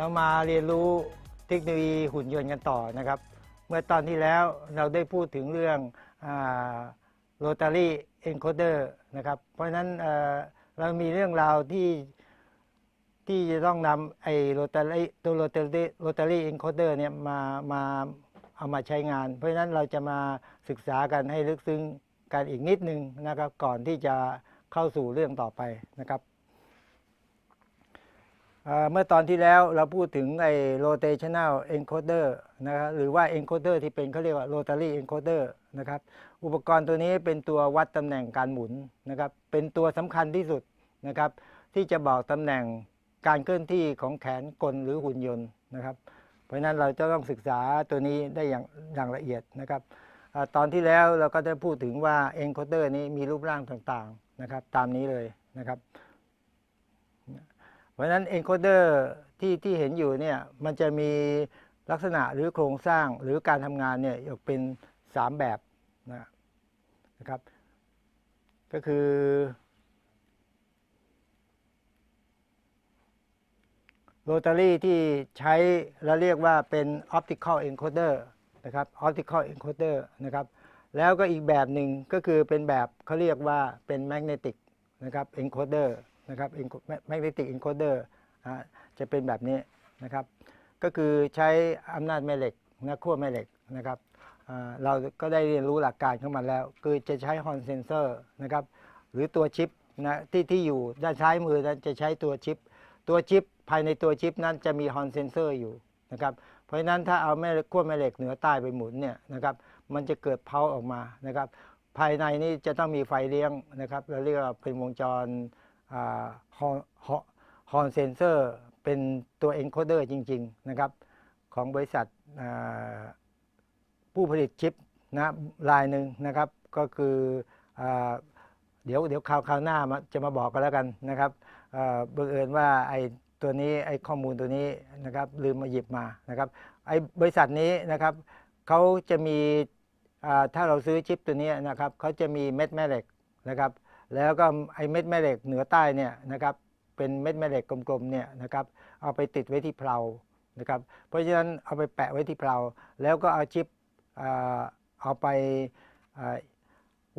เรามาเรียนรู้เทคโนโลยีหุ่นยนต์กันต่อนะครับ เมื่อตอนที่แล้วเราได้พูดถึงเรื่องโรตารี่เอนโคเดอร์นะครับเพราะฉะนั้นเรามีเรื่องราวที่จะต้องนำไอ้โรตารี่เอนโคเดอร์เนี่ยมาเอามาใช้งาน เพราะฉะนั้นเราจะมาศึกษากันให้ลึกซึ้งกันอีกนิดนึงนะครับก่อนที่จะเข้าสู่เรื่องต่อไปนะครับเมื่อตอนที่แล้วเราพูดถึงไอ้ rotational encoder นะครับหรือว่า encoder ที่เป็นเขาเรียกว่า rotary encoder นะครับอุปกรณ์ตัวนี้เป็นตัววัดตำแหน่งการหมุนนะครับเป็นตัวสำคัญที่สุดนะครับที่จะบอกตำแหน่งการเคลื่อนที่ของแขนกลหรือหุ่นยนต์นะครับเพราะฉะนั้นเราจะต้องศึกษาตัวนี้ได้อย่างละเอียดนะครับตอนที่แล้วเราก็ได้พูดถึงว่า encoder นี้มีรูปร่างต่างๆนะครับตามนี้เลยนะครับเพราะฉะนั้น encoder ที่เห็นอยู่เนี่ยมันจะมีลักษณะหรือโครงสร้างหรือการทำงานเนี่ยออกเป็น3แบบนะครับก็คือโรตารี่ที่ใช้แล้วเรียกว่าเป็น optical encoder นะครับ optical encoder นะครับแล้วก็อีกแบบหนึ่งก็คือเป็นแบบเขาเรียกว่าเป็น magnetic นะครับ encoder นะครับ magnetic encoder จะเป็นแบบนี้นะครับก็คือใช้อำนาจแม่เหล็กขั้วแม่เหล็กนะครับเราก็ได้เรียนรู้หลักการของมันแล้วคือจะใช้ฮอร์นเซนเซอร์นะครับหรือตัวชิปนะที่อยู่ด้านซ้ายมือนั้นจะใช้ตัวชิปภายในตัวชิปนั้นจะมีฮอร์นเซนเซอร์อยู่นะครับเพราะฉะนั้นถ้าเอาขั้วแม่เหล็กเหนือใต้ไปหมุนเนี่ยนะครับมันจะเกิดเพาออกมานะครับภายในนี้จะต้องมีไฟเลี้ยงนะครับเราเรียกว่าเป็นวงจรฮอร์นเซนเซอร์เป็นตัวเอนโคเดอร์จริงๆนะครับของบริษัทผู้ผลิตชิปนะรายหนึ่งนะครับก็คือเดี๋ยวคราวหน้าจะมาบอกกันแล้วกันนะครับบังเอิญว่าไอ้ตัวนี้ไอ้ข้อมูลตัวนี้นะครับลืมมาหยิบมานะครับไอ้บริษัทนี้นะครับเขาจะมีถ้าเราซื้อชิปตัวนี้นะครับเขาจะมีเม็ดแม่เหล็กนะครับแล้วก็ไอ้เม็ดแม่เหล็กเหนือใต้เนี่ยนะครับเป็นเม็ดแม่เหล็กกลมๆเนี่ยนะครับเอาไปติดไว้ที่เพลานะครับเพราะฉะนั้นเอาไปแปะไว้ที่เพลาแล้วก็เอาชิปเอาไป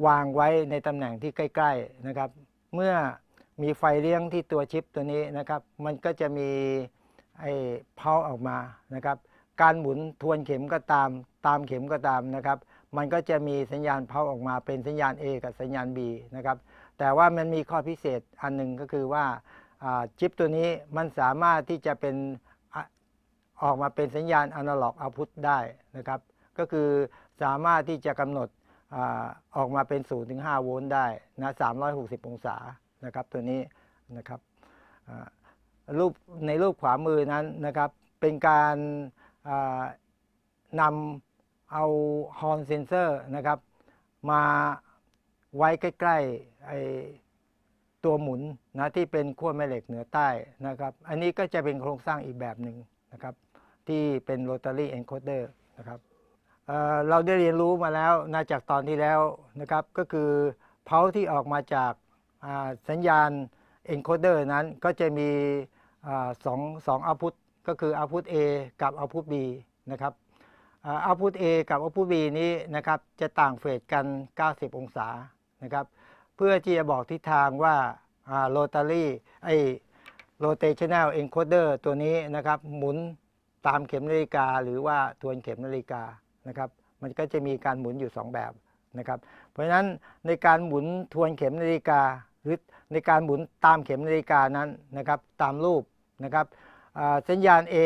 วางไว้ในตำแหน่งที่ใกล้ๆนะครับเมื่อมีไฟเลี้ยงที่ตัวชิปตัวนี้นะครับมันก็จะมีไอ้เพาออกมานะครับการหมุนทวนเข็มก็ตามเข็มก็ตามนะครับมันก็จะมีสัญญาณเพาออกมาเป็นสัญญาณ A กับสัญญาณ B นะครับแต่ว่ามันมีข้อพิเศษอันหนึ่งก็คือว่าชิปตัวนี้มันสามารถที่จะเป็นออกมาเป็นสัญญาณอนาล็อกเอาต์พุตได้นะครับก็คือสามารถที่จะกำหนดออกมาเป็น0 ถึง 5 โวลต์ได้นะ360 องศานะครับตัวนี้นะครับในรูปขวามือนั้นนะครับเป็นการนำเอาฮอร์นเซนเซอร์นะครับมาไว้ใกล้ๆตัวหมุนนะที่เป็นขั้วแม่เหล็กเหนือใต้นะครับอันนี้ก็จะเป็นโครงสร้างอีกแบบหนึ่งนะครับที่เป็นโรตารี่เอนโคเดอร์นะครับเราได้เรียนรู้มาแล้วนะจากตอนที่แล้วนะครับก็คือเพาที่ออกมาจากสัญญาณเอนโคเดอร์นั้นก็จะมีสองเอาต์พุตก็คือเอาต์พุต A กับเอาต์พุต B นะครับเอาต์พุต A กับเอาต์พุต B นี้นะครับจะต่างเฟสกัน90 องศานะครับเพื่อที่จะบอกทิศทางว่าโรตารี่rotational encoder ตัวนี้นะครับหมุนตามเข็มนาฬิกาหรือว่าทวนเข็มนาฬิกานะครับมันก็จะมีการหมุนอยู่2แบบนะครับเพราะฉะนั้นในการหมุนทวนเข็มนาฬิกาหรือในการหมุนตามเข็มนาฬิกานั้นนะครับตามรูปนะครับสัญญาณ A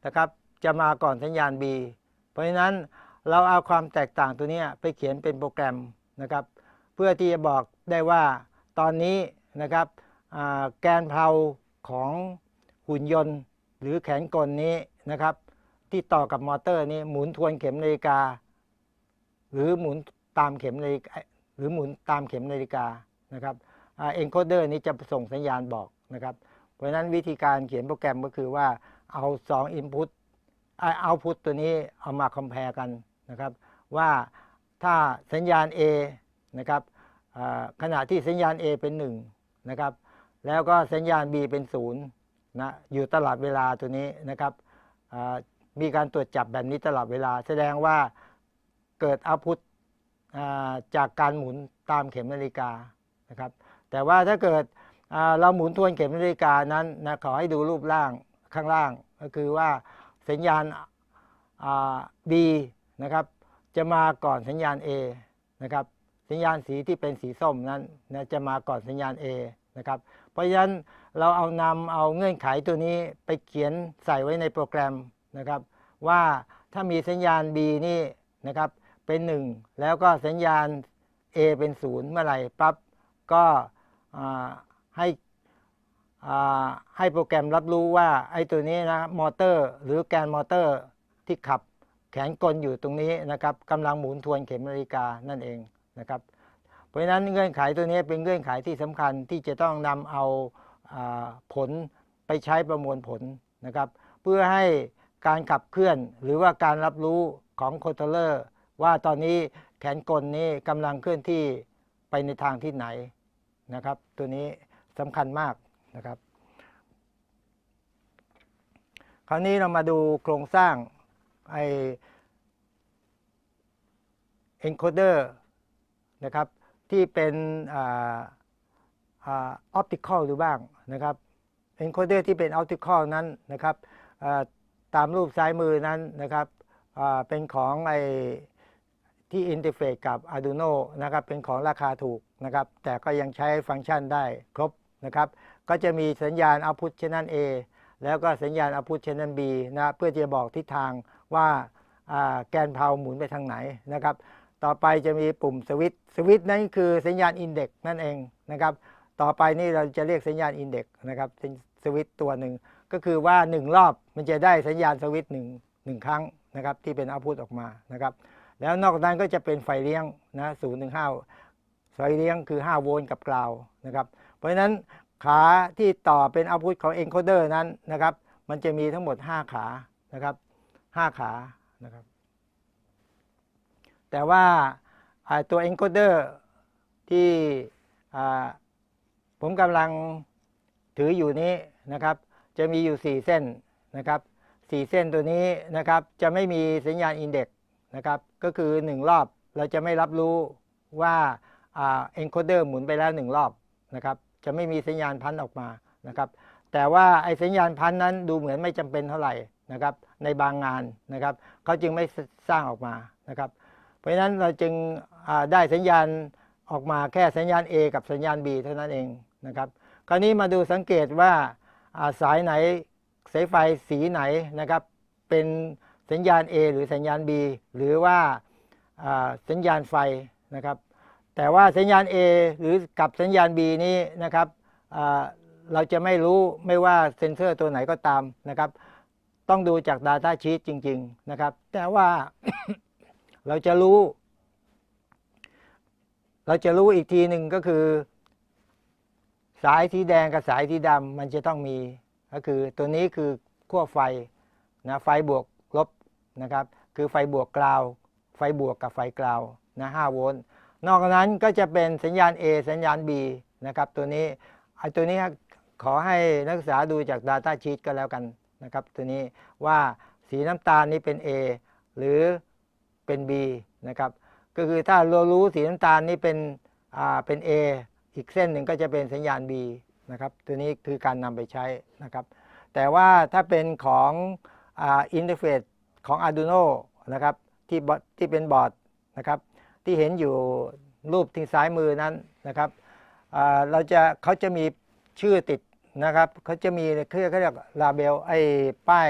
นะครับจะมาก่อนสัญญาณ B เพราะฉะนั้นเราเอาความแตกต่างตัวนี้ไปเขียนเป็นโปรแกรมนะครับเพื่อที่จะบอกได้ว่าตอนนี้นะครับแกนเพลาของหุ่นยนต์หรือแขนกลนี้นะครับที่ต่อกับมอเตอร์นี้หมุนทวนเข็มนาฬิกาหรือหมุนตามเข็มนาฬิกาหรือหมุนตามเข็มนาฬิกานะครับเอนโคเดอร์นี้จะส่งสัญญาณบอกนะครับเพราะฉะนั้นวิธีการเขียนโปรแกรมก็คือว่าเอา2 input output ตัวนี้เอามาคอมเพลกันนะครับว่าถ้าสัญญาณ A นะครับขณะที่สัญญาณ A เป็น1นะครับแล้วก็สัญญาณ B เป็น0 นะอยู่ตลอดเวลาตัวนี้นะครับมีการตรวจจับแบบนี้ตลอดเวลาแสดงว่าเกิดเอาพุทจากการหมุนตามเข็มนาฬิกานะครับแต่ว่าถ้าเกิดเราหมุนทวนเข็มนาฬิกานั้นนะขอให้ดูรูปร่างข้างล่างก็คือว่าสัญญาณB นะครับจะมาก่อนสัญญาณ A นะครับสัญญาณสีที่เป็นสีส้มนั้นนะจะมาก่อนสัญญาณ A นะครับเพราะฉะนั้นเราเอาเงื่อนไขตัวนี้ไปเขียนใส่ไว้ในโปรแกรมนะครับว่าถ้ามีสัญญาณ B นี่นะครับเป็น1แล้วก็สัญญาณ A เป็น0เมื่อไหร่ปั๊บก็ให้โปรแกรมรับรู้ว่าไอ้ตัวนี้นะมอเตอร์หรือแกนมอเตอร์ที่ขับแขนกลอยู่ตรงนี้นะครับกำลังหมุนทวนเข็มนาฬิกานั่นเองนะครับเพราะฉะนั้นเงื่อนไขตัวนี้เป็นเงื่อนไขที่สำคัญที่จะต้องนำเอาผลไปใช้ประมวลผลนะครับเพื่อให้การขับเคลื่อนหรือว่าการรับรู้ของคอนโทรลเลอร์ว่าตอนนี้แขนกลนี้กำลังเคลื่อนที่ไปในทางที่ไหนนะครับตัวนี้สำคัญมากนะครับคราวนี้เรามาดูโครงสร้างencoder นะครับที่เป็นoptical หรือบ้างนะครับ encoder ที่เป็น optical นั้นนะครับตามรูปซ้ายมือนั้นนะครับเป็นของที่อินเทอร์เฟซกับ Arduino นะครับเป็นของราคาถูกนะครับแต่ก็ยังใช้ฟังก์ชันได้ครบนะครับก็จะมีสัญญาณ output channel A แล้วก็สัญญาณ output channel B นะเพื่อจะบอกทิศทางว่าแกนเพลาหมุนไปทางไหนนะครับต่อไปจะมีปุ่มสวิตช์นั่นคือสัญญาณอินเด็กซ์นั่นเองนะครับต่อไปนี่เราจะเรียกสัญญาณอินเด็กซ์นะครับสวิตช์ตัวหนึ่งก็คือว่า1รอบมันจะได้สัญญาณสวิตช์1ครั้งนะครับที่เป็นเอาท์พุตออกมานะครับแล้วนอกนั้นก็จะเป็นไฟเลี้ยงนะ0 ถึง 5ไฟเลี้ยงคือ5โวลต์กับกราวนะครับเพราะฉะนั้นขาที่ต่อเป็นเอาท์พุตของ encoder นั้นนะครับมันจะมีทั้งหมด5ขานะครับ5ขานะครับแต่ว่าตัว encoder ที่ผมกำลังถืออยู่นี้นะครับจะมีอยู่4เส้นนะครับ4เส้นตัวนี้นะครับจะไม่มีสัญญาณอินเด็กซ์นะครับก็คือ1รอบเราจะไม่รับรู้ว่าencoder หมุนไปแล้ว1รอบนะครับจะไม่มีสัญญาณพันออกมานะครับแต่ว่าไอ้สัญญาณพันนั้นดูเหมือนไม่จำเป็นเท่าไหร่นะครับในบางงานนะครับเขาจึงไม่สร้างออกมานะครับเพราะฉะนั้นเราจึงได้สัญญาณออกมาแค่สัญญาณ A กับสัญญาณ B เท่านั้นเองนะครับคราวนี้มาดูสังเกตว่าสายไหนสายไฟสีไหนนะครับเป็นสัญญาณ A หรือสัญญาณ B หรือว่าสัญญาณไฟนะครับแต่ว่าสัญญาณ A หรือกับสัญญาณ B นี้นะครับเราจะไม่รู้ไม่ว่าเซ็นเซอร์ตัวไหนก็ตามนะครับต้องดูจาก Data Sheet จริงๆนะครับแต่ว่า เราจะรู้อีกทีหนึ่งก็คือสายสีแดงกับสายสีดำมันจะต้องมีก็คือตัวนี้คือขั้วไฟนะไฟบวกลบนะครับคือไฟบวกกราวไฟบวกกับไฟกราวนะ5โวลต์นอกจากนั้นก็จะเป็นสัญญาณ A สัญญาณ B นะครับตัวนี้ขอให้นักศึกษาดูจาก Data Sheet ก็แล้วกันนะครับตัวนี้ว่าสีน้ำตาลนี้เป็น A หรือเป็น B นะครับก็คือถ้าเรารู้สีน้ำตาลนี้เป็น A อีกเส้นหนึ่งก็จะเป็นสัญญาณ B นะครับตัวนี้คือการนำไปใช้นะครับแต่ว่าถ้าเป็นของอินเทอร์เฟซของ Arduino นะครับที่เป็นบอร์ดนะครับที่เห็นอยู่รูปที่ซ้ายมือนั้นนะครับเขาจะมีชื่อติดนะครับเขาจะมีเขาเรียกลาเบลป้าย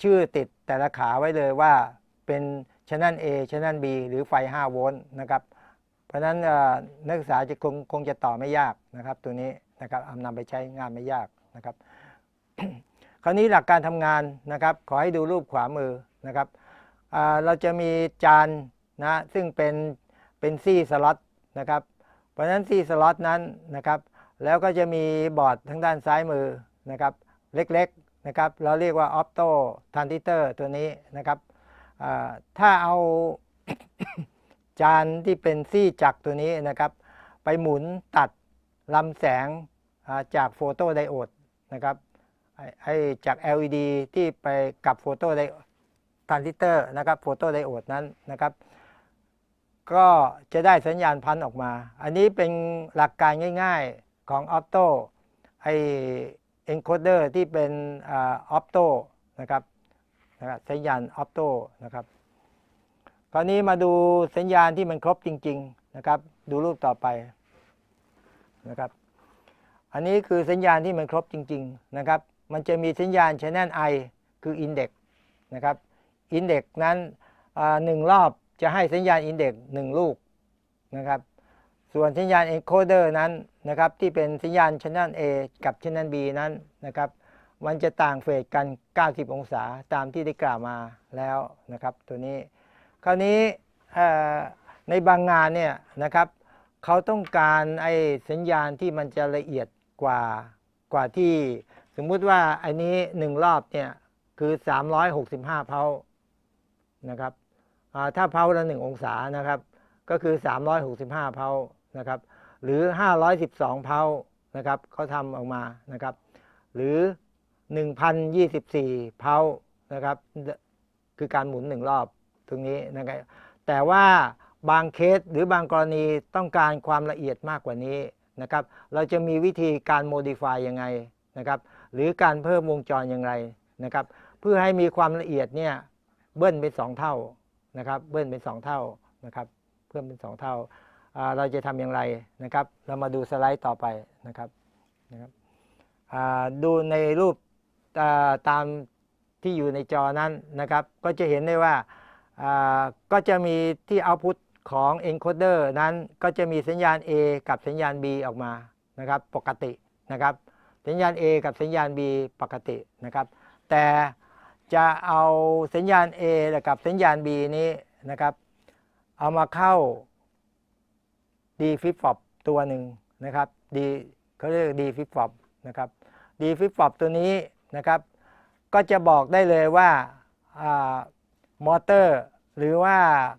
ชื่อติดแต่ละขาไว้เลยว่าเป็น Channel A Channel B หรือไฟ5โวลต์นะครับเพราะฉะนั้นนักศึกษาจะคงจะต่อไม่ยากนะครับตัวนี้นะครับนำไปใช้งานไม่ยากนะครับ คราวนี้หลักการทำงานนะครับขอให้ดูรูปขวามือนะครับเราจะมีจานนะซึ่งเป็นซี่สล็อตนะครับเพราะฉะนั้นซี่สล็อตนั้นนะครับแล้วก็จะมีบอร์ดทางด้านซ้ายมือนะครับเล็กๆนะครับเราเรียกว่าออปโตทรานซิสเตอร์ตัวนี้นะครับถ้าเอา จานที่เป็นซี่จักรตัวนี้นะครับไปหมุนตัดลำแสงจากโฟโตไดโอดนะครับ จาก LED ที่ไปกับโฟโตไดทรานซิสเตอร์นะครับโฟโตไดโอดนั้นนะครับก็จะได้สัญญาณพันธุ์ออกมา อันนี้เป็นหลักการง่ายๆของออปโตเอนโคเดอร์ที่เป็นออปโตนะครับสัญญาณออปโตนะครับคราวนี้มาดูสัญญาณที่มันครบจริงๆนะครับดูรูปต่อไปนะครับอันนี้คือสัญญาณที่มันครบจริงๆนะครับมันจะมีสัญญาณ Channel I คือ Index นะครับ Index นั้น1 รอบจะให้สัญญาณ Index 1 ลูกนะครับส่วนสัญญาณ Encoder นั้นนะครับที่เป็นสัญญาณ Channel A กับ Channel B นั้นนะครับมันจะต่างเฟสกัน90 องศาตามที่ได้กล่าวมาแล้วนะครับตัวนี้คราวนี้ในบางงานเนี่ยนะครับเขาต้องการสัญญาณที่มันจะละเอียดกว่าที่สมมุติว่าอันนี้1 รอบเนี่ยคือ365 เพานะครับถ้าเพาละ1 องศานะครับก็คือ365 เพานะครับหรือ512 เพานะครับเขาทำออกมานะครับหรือ1,024 เพานะครับคือการหมุน1 รอบตรงนี้นะครับแต่ว่าบางเคสหรือบางกรณีต้องการความละเอียดมากกว่านี้นะครับเราจะมีวิธีการ modify ยังไงนะครับหรือการเพิ่มวงจรอย่างไรนะครับเพื่อให้มีความละเอียดเนี่ยเบิ้ลเป็น2 เท่านะครับเบิ้ลเป็น2 เท่านะครับเพิ่มเป็น2 เท่าเราจะทำอย่างไรนะครับเรามาดูสไลด์ต่อไปนะครับดูในรูปตามที่อยู่ในจอนั้นนะครับก็จะเห็นได้ว่าก็จะมีที่ output ของ encoder นั้นก็จะมีสัญญาณ A กับสัญญาณ B ออกมานะครับปกตินะครับสัญญาณ A กับสัญญาณ B ปกตินะครับแต่จะเอาสัญญาณ A กับสัญญาณ B นี้นะครับเอามาเข้า D flip flop ตัวหนึ่งนะครับ D เขาเรียก D flip flop นะครับ D flip flop ตัวนี้นะครับก็จะบอกได้เลยว่ามอเตอร์หรือว่า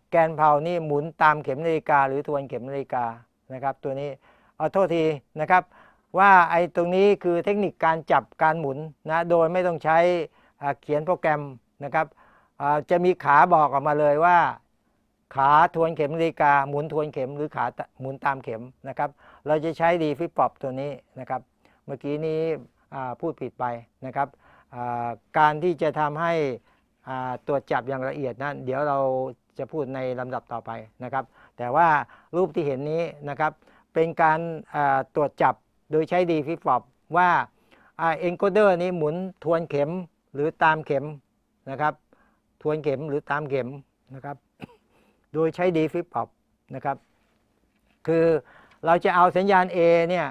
แกนเพลานี่หมุนตามเข็มนาฬิกาหรือทวนเข็มนาฬิกานะครับตัวนี้โทษทีนะครับว่าตรงนี้คือเทคนิคการจับการหมุนนะโดยไม่ต้องใช้เขียนโปรแกรมนะครับจะมีขาบอกออกมาเลยว่าขาทวนเข็มนาฬิกาหมุนทวนเข็มหรือขาหมุนตามเข็มนะครับเราจะใช้ดีฟิปปอปตัวนี้นะครับเมื่อกี้นี้พูดผิดไปนะครับการที่จะทำให้ตรวจจับอย่างละเอียดนั้นเดี๋ยวเราจะพูดในลำดับต่อไปนะครับแต่ว่ารูปที่เห็นนี้นะครับเป็นการตรวจจับโดยใช้ดีฟิปปอปว่าเอนโคเดอร์นี้หมุนทวนเข็มหรือตามเข็มนะครับทวนเข็มหรือตามเข็มนะครับโดยใช้ดีฟิปปอปนะครับคือเราจะเอาสัญญาณ A เนี่ย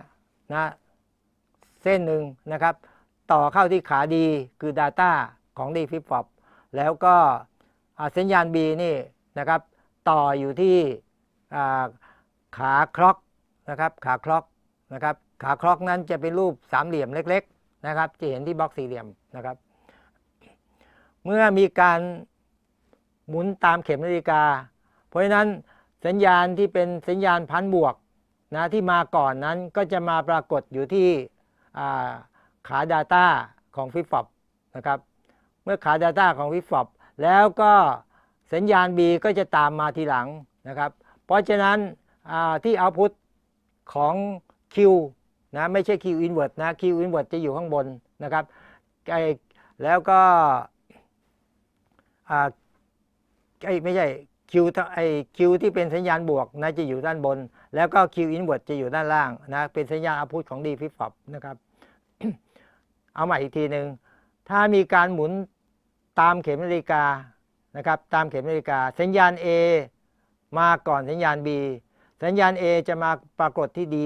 นะเส้นหนึ่งนะครับต่อเข้าที่ขาดีคือ Data ของดีฟิปปอปแล้วก็สัญญาณ B นี่นะครับต่ออยู่ที่ขาคล็อกนะครับขาคล็อกนะครับขาคล็อกนั้นจะเป็นรูปสามเหลี่ยมเล็กๆนะครับจะเห็นที่บล็อกสี่เหลี่ยมนะครับเมื่อมีการหมุนตามเข็มนาฬิกาเพราะฉะนั้นสัญญาณที่เป็นสัญญาณพันบวกนะที่มาก่อนนั้นก็จะมาปรากฏอยู่ที่ขา Data ของฟิปฟอปนะครับเมื่อขา Data ของฟิปฟอปแล้วก็สัญญาณ B ก็จะตามมาทีหลังนะครับเพราะฉะนั้นที่ output ของ Q นะไม่ใช่ Q inverse นะ Q inverse จะอยู่ข้างบนนะครับแล้วก็ไม่ใช่ Q ที่เป็นสัญญาณบวกนะจะอยู่ด้านบนแล้วก็ Q inverse จะอยู่ด้านล่างนะเป็นสัญญาณ output ของ D flip flop นะครับ เอาใหม่อีกทีหนึ่งถ้ามีการหมุนตามเข็มนาฬิกานะครับตามเข็มนาฬิกาสัญญาณ A มาก่อนสัญญาณ B สัญญาณ A จะมาปรากฏที่ดี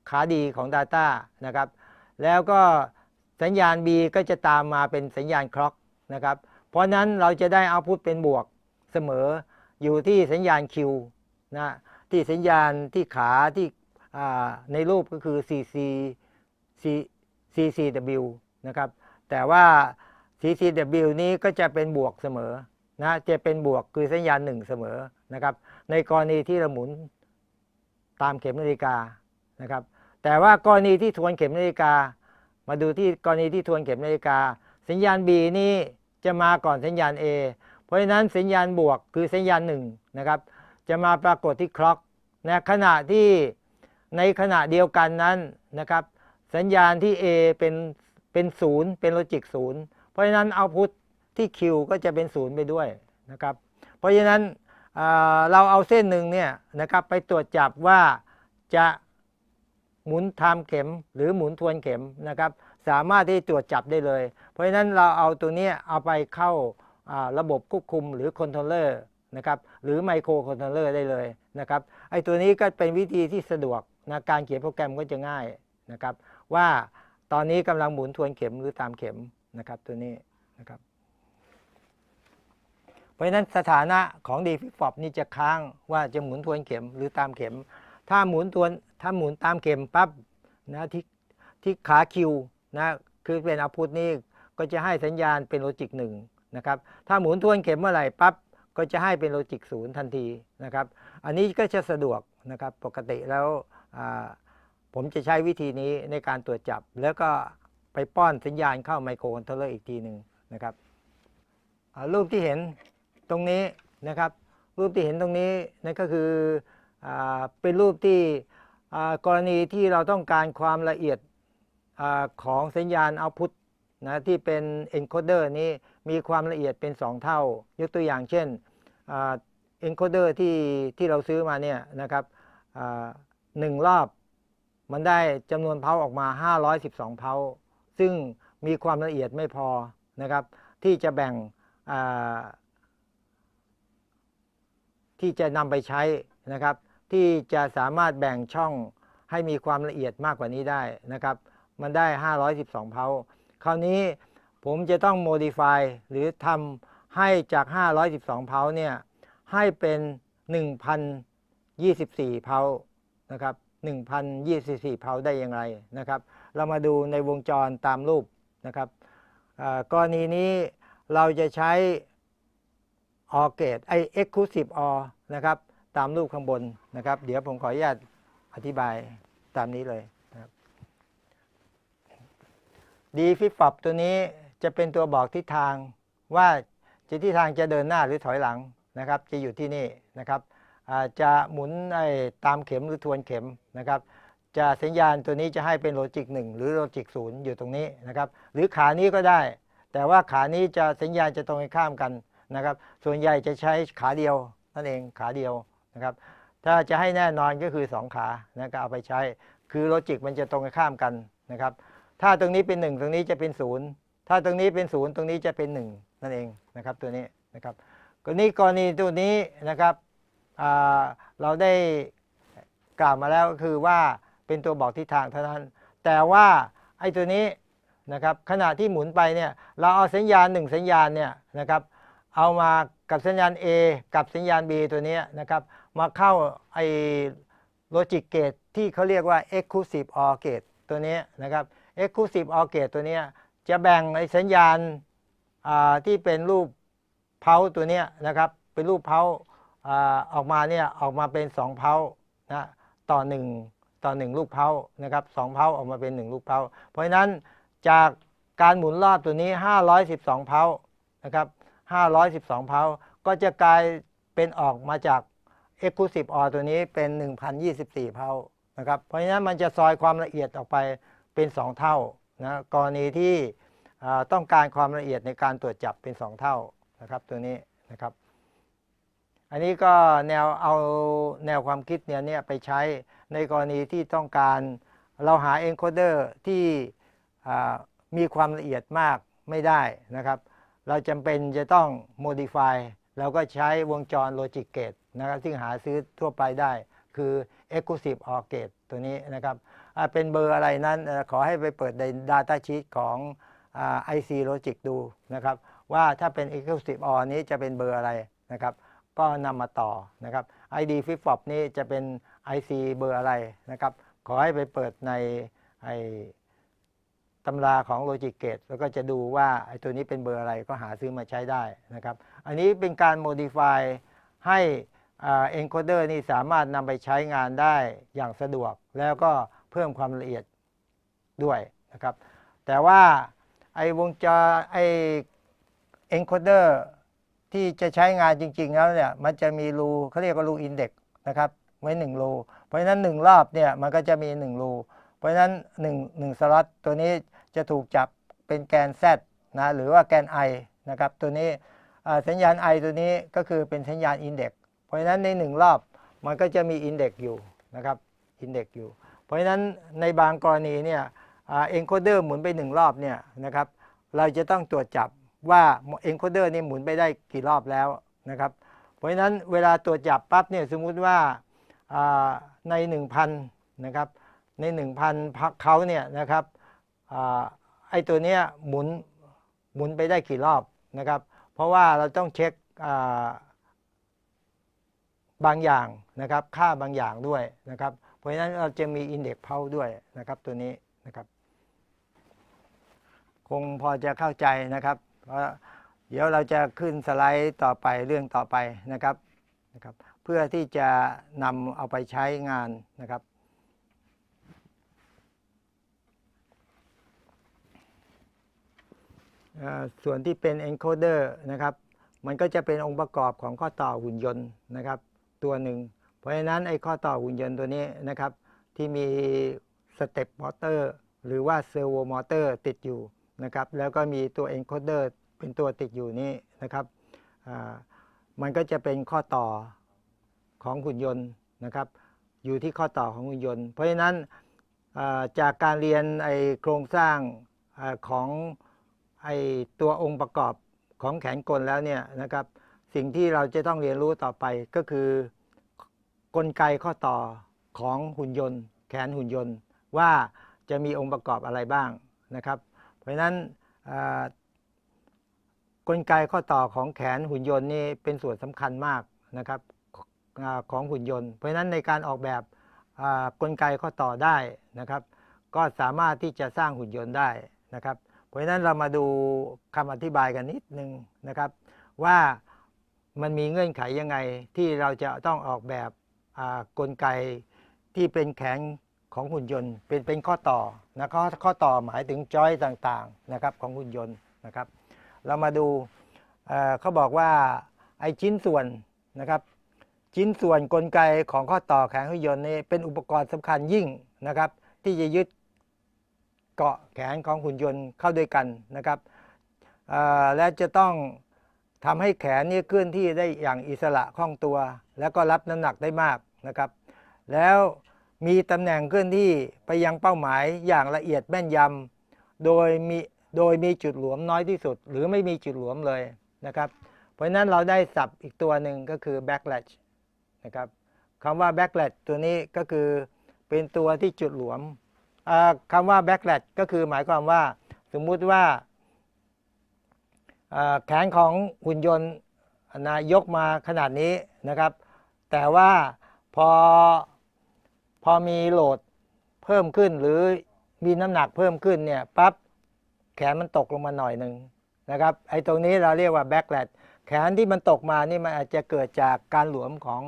ขาดีของ Data นะครับแล้วก็สัญญาณ B ก็จะตามมาเป็นสัญญาณคล็อกนะครับเพราะนั้นเราจะได้เอาพุทเป็นบวกเสมออยู่ที่สัญญาณ Q นะที่สัญญาณที่ขาที่ในรูปก็คือ CCW นะครับแต่ว่า CCW นี้ก็จะเป็นบวกเสมอนะจะเป็นบวกคือสัญญาณ1เสมอนะครับในกรณีที่เราหมุนตามเข็มนาฬิกานะครับแต่ว่ากรณีที่ทวนเข็มนาฬิกา มาดูที่กรณีที่ทวนเข็มนาฬิกาสัญญาณ B นี่จะมาก่อนสัญญาณ A เพราะฉะนั้นสัญญาณบวกคือสัญญาณ1นะครับจะมาปรากฏที่คล็อกนะขณะที่ในขณะเดียวกันนั้นนะครับสัญญาณที่ A เป็น0เป็นโลจิก0เพราะฉะนั้นเอาพุทที่ Q ก็จะเป็น0ไปด้วยนะครับเพราะฉะนั้นเราเอาเส้นหนึ่งเนี่ยนะครับไปตรวจจับว่าจะหมุนไทม์เข็มหรือหมุนทวนเข็มนะครับสามารถที่ตรวจจับได้เลยเพราะฉะนั้นเราเอาตัวนี้เอาไปเข้าระบบควบคุมหรือคอนโทรลเลอร์นะครับหรือไมโครคอนโทรลเลอร์ได้เลยนะครับไอ้ตัวนี้ก็เป็นวิธีที่สะดวกนะการเขียนโปรแกรมก็จะง่ายนะครับว่าตอนนี้กำลังหมุนทวนเข็มหรือตามเข็มนะครับตัวนี้นะครับเพราะฉะนั้นสถานะของ D flip flop นี่จะค้างว่าจะหมุนทวนเข็มหรือตามเข็มถ้าหมุนตามเข็มปั๊บนะที่ขา Q นะคือเป็นเอาพุทนี่ก็จะให้สัญญาณเป็นโลจิก1นะครับถ้าหมุนทวนเข็มเมื่อไหร่ปั๊บก็จะให้เป็นโลจิก0ทันทีนะครับอันนี้ก็จะสะดวกนะครับปกติแล้วผมจะใช้วิธีนี้ในการตรวจจับแล้วก็ไปป้อนสัญญาณเข้าไมโครคอนโทรลเลอร์อีกทีหนึ่งนะครับรูปที่เห็นตรงนี้นะครับรูปที่เห็นตรงนี้นั่นก็คือเป็นรูปที่กรณีที่เราต้องการความละเอียดของสัญญาณเอาพุทนะที่เป็น encoder นี้มีความละเอียดเป็น2เท่ายกตัวอย่างเช่นencoder ที่เราซื้อมาเนี่ยนะครับ1 รอบมันได้จำนวนเพาออกมา512เพาซึ่งมีความละเอียดไม่พอนะครับที่จะแบ่งที่จะนำไปใช้นะครับที่จะสามารถแบ่งช่องให้มีความละเอียดมากกว่านี้ได้นะครับมันได้512เพาคราวนี้ผมจะต้อง modify หรือทำให้จาก512เพาเนี่ยให้เป็น1024เพานะครับ1024เพาได้อย่างไรนะครับเรามาดูในวงจรตามรูปนะครับกรณีนี้เราจะใช้ OR gate exclusive OR นะครับตามรูปข้างบนนะครับเดี๋ยวผมขออนุญาตอธิบายตามนี้เลยนะครับ D flip flop ตัวนี้จะเป็นตัวบอกทิศทางว่าทิศทางจะเดินหน้าหรือถอยหลังนะครับจะอยู่ที่นี่นะครับจะหมุนตามเข็มหรือทวนเข็มนะครับจะสัญญาณตัวนี้จะให้เป็นโลจิก1หรือโลจิก0อยู่ตรงนี้นะครับหรือขานี้ก็ได้แต่ว่าขานี้จะสัญญาณจะตรงกันข้ามกันนะครับส่วนใหญ่จะใช้ขาเดียวนั่นเองขาเดียวนะครับถ้าจะให้แน่นอนก็คือ2ขานะก็เอาไปใช้คือโลจิกมันจะตรงกันข้ามกันนะครับถ้าตรงนี้เป็น1ตรงนี้จะเป็น0ถ้าตรงนี้เป็น0ตรงนี้จะเป็น1นั่นเองนะครับตัวนี้นะครับกรณีตัวนี้นะครับเราได้กล่าวมาแล้วก็คือว่าเป็นตัวบอกทิศทางเท่านั้นแต่ว่าไอ้ตัวนี้นะครับขณะที่หมุนไปเนี่ยเราเอาสัญญาณ1สัญญาณเนี่ยนะครับเอามากับสัญญาณ A กับสัญญาณ B ตัวนี้นะครับมาเข้าไอ้โลจิกเกตที่เขาเรียกว่า exclusive OR gate ตัวนี้นะครับ exclusive OR gate ตัวนี้จะแบ่งไอ้สัญญาณที่เป็นรูปเพาตัวนี้นะครับเป็นรูปเพาออกมาเนี่ยออกมาเป็น2เพานะต่อ1ลูกเพานะครับ2เพาออกมาเป็น1ลูกเพาเพราะฉะนั้นจากการหมุนรอบตัวนี้512เพานะครับ512เพาก็จะกลายเป็นออกมาจาก exclusive OR ตัวนี้เป็น1024เพานะครับเพราะฉะนั้นมันจะซอยความละเอียดออกไปเป็น2เท่านะกรณีที่ต้องการความละเอียดในการตรวจจับเป็น2เท่านะครับตัวนี้นะครับอันนี้ก็เอาแนวความคิดเนี่ยไปใช้ในกรณีที่ต้องการเราหา encoder ที่มีความละเอียดมากไม่ได้นะครับเราจำเป็นจะต้อง modify เราก็ใช้วงจร logic gate นะครับซึ่งหาซื้อทั่วไปได้คือ exclusive OR gate ตัวนี้นะครับเป็นเบอร์อะไรนั้นขอให้ไปเปิดใน data sheet ของIC Logic ดูนะครับว่าถ้าเป็น exclusive OR นี้จะเป็นเบอร์อะไรนะครับก็นำมาต่อนะครับ ID flip flop นี้จะเป็น IC เบอร์อะไรนะครับขอให้ไปเปิดในตำราของ Logic Gate แล้วก็จะดูว่าไอ้ตัวนี้เป็นเบอร์อะไรก็หาซื้อมาใช้ได้นะครับอันนี้เป็นการ modify ให้encoder นี่สามารถนำไปใช้งานได้อย่างสะดวกแล้วก็เพิ่มความละเอียดด้วยนะครับ แต่ว่าไอ้วงจรไอ้ encoder ที่จะใช้งานจริงๆแล้วเนี่ยมันจะมีรูเขาเรียกว่ารูอินเด็กซ์นะครับไว้1รูเพราะฉะนั้น1รอบเนี่ยมันก็จะมี1รูเพราะฉะนั้น1สล็อตตัวนี้จะถูกจับเป็นแกน Z นะหรือว่าแกน I นะครับตัวนี้สัญญาณ I ตัวนี้ก็คือเป็นสัญญาณอินเด็กซ์เพราะฉะนั้นใน1รอบมันก็จะมีอินเด็กซ์อยู่นะครับอินเด็กซ์อยู่เพราะฉะนั้นในบางกรณีเนี่ยencoder หมุนไป1รอบเนี่ยนะครับเราจะต้องตรวจจับว่า encoder นี่หมุนไปได้กี่รอบแล้วนะครับเพราะฉะนั้นเวลาตรวจจับปั๊บเนี่ยสมมุติว่าใน 1,000 นะครับใน 1,000 เขาเนี่ยนะครับไอ้ตัวเนี้ยหมุนไปได้กี่รอบนะครับเพราะว่าเราต้องเช็คบางอย่างนะครับค่าบางอย่างด้วยนะครับเพราะฉะนั้นเราจะมี index pulse ด้วยนะครับตัวนี้นะครับคงพอจะเข้าใจนะครับเพราะเดี๋ยวเราจะขึ้นสไลด์ต่อไปเรื่องต่อไปนะครับเพื่อที่จะนำเอาไปใช้งานนะครับส่วนที่เป็น encoder นะครับมันก็จะเป็นองค์ประกอบของข้อต่อหุ่นยนต์นะครับตัวหนึ่งเพราะฉะนั้นไอ้ข้อต่อหุ่นยนต์ตัวนี้นะครับที่มีสเต็ปมอเตอร์หรือว่าเซอร์โวมอเตอร์ติดอยู่นะครับแล้วก็มีตัว encoder เป็นตัวติดอยู่นี้นะครับมันก็จะเป็นข้อต่อของหุ่นยนต์นะครับอยู่ที่ข้อต่อของหุ่นยนต์เพราะฉะนั้นจากการเรียนไอ้โครงสร้างของไอ้ตัวองค์ประกอบของแขนกลแล้วเนี่ยนะครับสิ่งที่เราจะต้องเรียนรู้ต่อไปก็คือกลไกข้อต่อของหุ่นยนต์แขนหุ่นยนต์ว่าจะมีองค์ประกอบอะไรบ้างนะครับเพราะฉะนั้นกลไกข้อต่อของแขนหุ่นยนต์นี่เป็นส่วนสำคัญมากนะครับของหุ่นยนต์เพราะฉะนั้นในการออกแบบกลไกข้อต่อได้นะครับก็สามารถที่จะสร้างหุ่นยนต์ได้นะครับเพราะฉะนั้นเรามาดูคำอธิบายกันนิดนึงนะครับว่ามันมีเงื่อนไขยังไงที่เราจะต้องออกแบบกลไกที่เป็นแขนของหุ่นยนต์เป็นข้อต่อนะข้อต่อหมายถึงจอยต่างๆนะครับของหุ่นยนต์นะครับเรามาดูเขาบอกว่าไอ้ชิ้นส่วนนะครับชิ้นส่วนกลไกของข้อต่อแขนหุ่นยนต์นี้เป็นอุปกรณ์สำคัญยิ่งนะครับที่จะยึดเกาะแขนของหุ่นยนต์เข้าด้วยกันนะครับและจะต้องทำให้แขนนี้เคลื่อนที่ได้อย่างอิสระคล่องตัวแล้วก็รับน้ำหนักได้มากนะครับแล้วมีตำแหน่งเคลื่อนที่ไปยังเป้าหมายอย่างละเอียดแม่นยำโดยมีจุดหลวมน้อยที่สุดหรือไม่มีจุดหลวมเลยนะครับเพราะฉะนั้นเราได้ศัพท์อีกตัวหนึ่งก็คือ backlash นะครับคำว่า backlash ตัวนี้ก็คือเป็นตัวที่จุดหลวมคำว่า backlash ก็คือหมายความว่าสมมุติว่าแขนของหุ่นยนต์ยกมาขนาดนี้นะครับแต่ว่าพอมีโหลดเพิ่มขึ้นหรือมีน้ำหนักเพิ่มขึ้นเนี่ยปั๊บแขนมันตกลงมาหน่อยหนึ่งนะครับไอ้ตรงนี้เราเรียกว่า backlash แขนที่มันตกมานี่มันอาจจะเกิดจากการหลวมของ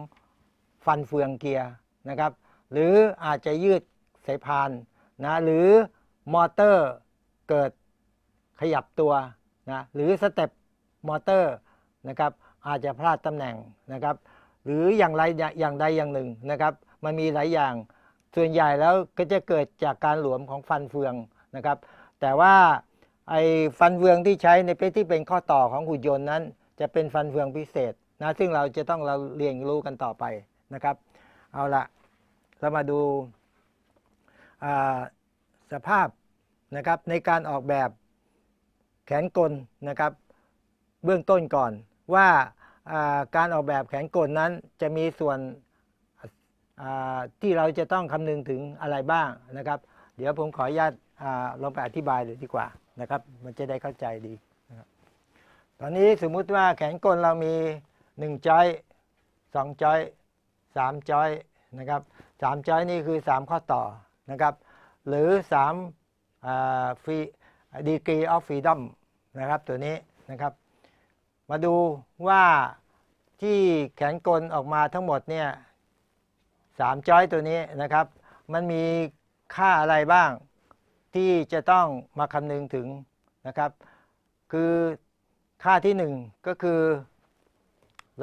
ฟันเฟืองเกียร์นะครับหรืออาจจะยืดสายพานนะหรือมอเตอร์เกิดขยับตัวนะหรือสเต็ปมอเตอร์นะครับอาจจะพลาดตำแหน่งนะครับหรืออย่างไรอย่างใดอย่างหนึ่งนะครับมันมีหลายอย่างส่วนใหญ่แล้วก็จะเกิดจากการหลวมของฟันเฟืองนะครับแต่ว่าไอ้ฟันเฟืองที่ใช้ในที่เป็นข้อต่อของหุ่นยนต์นั้นจะเป็นฟันเฟืองพิเศษนะซึ่งเราจะต้องเรียนรู้กันต่อไปนะครับเอาละเรามาดูสภาพนะครับในการออกแบบแขนกลนะครับเบื้องต้นก่อนว่าการออกแบบแขนกลนั้นจะมีส่วนที่เราจะต้องคำนึงถึงอะไรบ้างนะครับเดี๋ยวผมขออนุญาตลองไปอธิบายเลยดีกว่านะครับมันจะได้เข้าใจดีนะครับตอนนี้สมมุติว่าแขนกลเรามี1จอย2จอย3จอยนะครับ3จอยนี่คือ3ข้อต่อนะครับหรือ3 degree of freedom นะครับตัวนี้นะครับมาดูว่าที่แขนกลออกมาทั้งหมดเนี่ย3จอยตัวนี้นะครับมันมีค่าอะไรบ้าง ที่จะต้องมาคำนึงถึงนะครับคือค่าที่1ก็คือ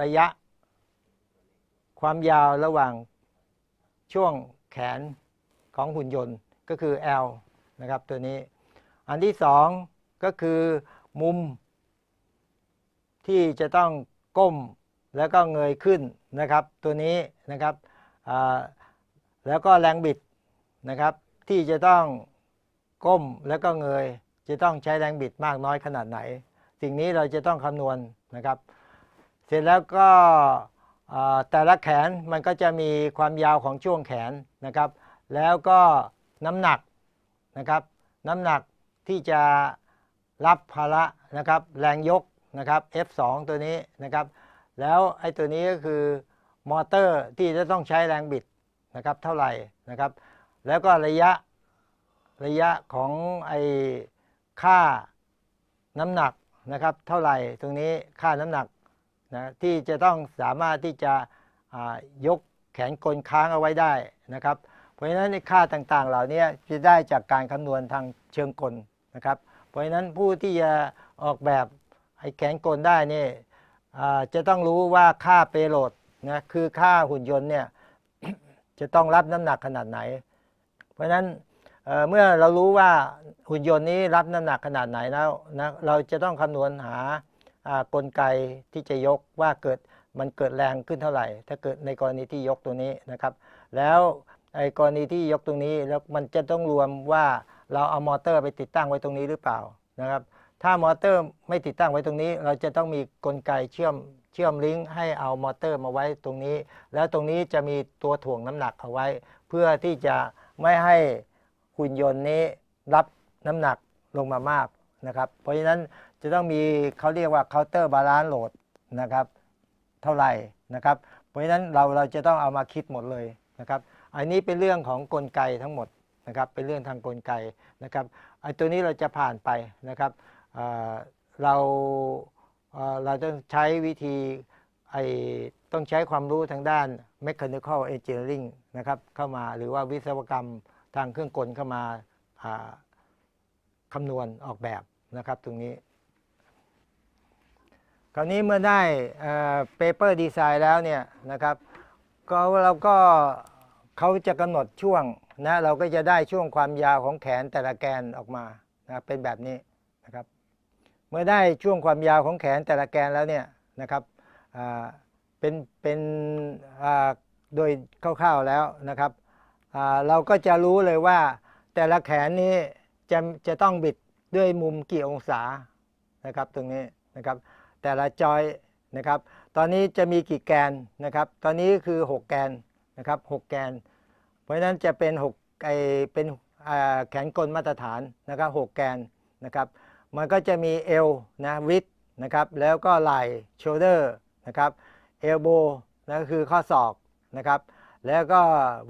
ระยะความยาวระหว่างช่วงแขนของหุ่นยนต์ก็คือ L นะครับตัวนี้อันที่2ก็คือมุมที่จะต้องก้มแล้วก็เงยขึ้นนะครับตัวนี้นะครับแล้วก็แรงบิดนะครับที่จะต้องก้มแล้วก็เงยจะต้องใช้แรงบิดมากน้อยขนาดไหนสิ่งนี้เราจะต้องคำนวณนะครับเสร็จแล้วก็แต่ละแขนมันก็จะมีความยาวของช่วงแขนนะครับแล้วก็น้ำหนักนะครับน้ำหนักที่จะรับภาระนะครับแรงยกนะครับ F2 ตัวนี้นะครับแล้วไอ้ตัวนี้ก็คือมอเตอร์ที่จะต้องใช้แรงบิดนะครับเท่าไหร่นะครับแล้วก็ระยะของไอ้ค่าน้ำหนักนะครับเท่าไหร่ตรงนี้ค่าน้ำหนักนะที่จะต้องสามารถที่จะยกแขนกลค้างเอาไว้ได้นะครับเพราะฉะนั้นในค่าต่างๆเหล่านี้จะได้จากการคำนวณทางเชิงกลนะครับเพราะฉะนั้นผู้ที่จะออกแบบไอ้แขนกลได้นี่จะต้องรู้ว่าค่าเปโลดนะคือค่าหุ่นยนต์เนี่ย จะต้องรับน้ำหนักขนาดไหนเพราะฉะนั้นเมื่อเรารู้ว่าหุ่นยนต์นี้รับน้ำหนักขนาดไหนแล้วนะเราจะต้องคำนวณหากลไกที่จะยกว่ามันเกิดแรงขึ้นเท่าไหร่ถ้าเกิดในกรณีที่ยกตัวนี้นะครับแล้วไอ้กรณีที่ยกตรงนี้แล้วมันจะต้องรวมว่าเราเอามอเตอร์ไปติดตั้งไว้ตรงนี้หรือเปล่านะครับถ้ามอเตอร์ไม่ติดตั้งไว้ตรงนี้เราจะต้องมีกลไกเชื่อมลิงก์ให้เอามอเตอร์มาไว้ตรงนี้แล้วตรงนี้จะมีตัวถ่วงน้ำหนักเอาไว้เพื่อที่จะไม่ให้หุ่นยนต์นี้รับน้ำหนักลงมามากนะครับเพราะฉะนั้นจะต้องมีเขาเรียกว่า counter balance load นะครับเท่าไหร่นะครับเพราะฉะนั้นเราจะต้องเอามาคิดหมดเลยนะครับอันนี้เป็นเรื่องของกลไกทั้งหมดนะครับเป็นเรื่องทางกลไกนะครับไอ้ตัวนี้เราจะผ่านไปนะครับเราต้องใช้วิธีต้องใช้ความรู้ทางด้าน mechanical engineering นะครับเข้ามาหรือว่าวิศวกรรมทางเครื่องกลเข้ามาคำนวณออกแบบนะครับตรงนี้คราวนี้เมื่อได้paper design แล้วเนี่ยนะครับเราก็เขาจะกำหนดช่วงนะเราก็จะได้ช่วงความยาวของแขนแต่ละแกนออกมานะเป็นแบบนี้นะครับเมื่อได้ช่วงความยาวของแขนแต่ละแกนแล้วเนี่ยนะครับเป็นโดยคร่าวๆแล้วนะครับเราก็จะรู้เลยว่าแต่ละแขนนี้จะต้องบิดด้วยมุมกี่องศานะครับตรงนี้นะครับแต่ละจอยนะครับตอนนี้จะมีกี่แกนนะครับตอนนี้คือ6แกนนะครับ6แกนเพราะฉะนั้นจะเป็นเป็นแขนกลมาตรฐานนะครับ6แกนนะครับมันก็จะมีเอวนะวิดนะครับแล้วก็ไหล่โชเดอร์นะครับเอลโบนั่นก็คือข้อศอกนะครับแล้วก็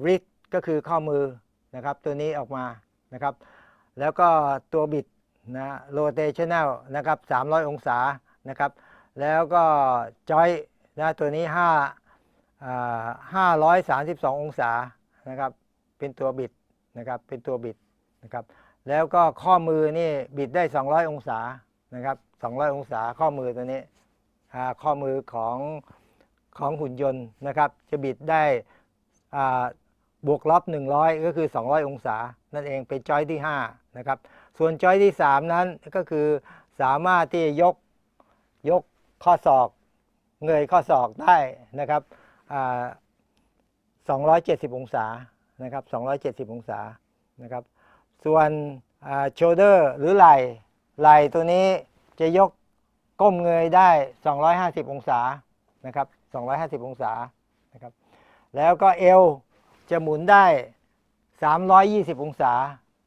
ริสก็คือข้อมือนะครับตัวนี้ออกมานะครับแล้วก็ตัวบิดนะโรเทชันแนลนะครับ300องศานะครับแล้วก็จอยนะตัวนี้532องศานะครับเป็นตัวบิดนะครับเป็นตัวบิดนะครับแล้วก็ข้อมือนี่บิดได้200องศานะครับ200องศาข้อมือตัวนี้ข้อมือของหุ่นยนต์นะครับจะบิดได้บวกลบ100ก็คือ200องศานั่นเองเป็นจอยที่5นะครับส่วนจอยที่3นั้นก็คือสามารถที่จะยกข้อศอกเงยข้อศอกได้นะครับ270องศานะครับ270องศานะครับส่วนโชเดอร์หรือไหล่ตัวนี้จะยกก้มเงยได้250องศานะครับ250องศานะครับแล้วก็เอวจะหมุนได้320องศา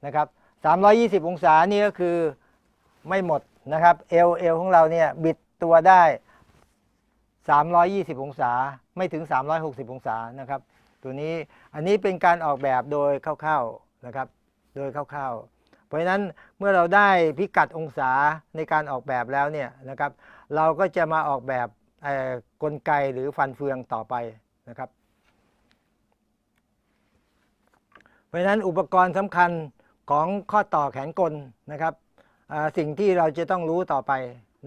นะครับ320องศานี่ก็คือไม่หมดนะครับเอวของเราเนี่ยบิดตัวได้320องศาไม่ถึง360องศานะครับตัวนี้อันนี้เป็นการออกแบบโดยคร่าวๆนะครับโดยคร่าวๆเพราะฉะนั้นเมื่อเราได้พิกัดองศาในการออกแบบแล้วเนี่ยนะครับเราก็จะมาออกแบบกลไกหรือฟันเฟืองต่อไปนะครับเพราะฉะนั้นอุปกรณ์สำคัญ ของข้อต่อแขนกลนะครับสิ่งที่เราจะต้องรู้ต่อไป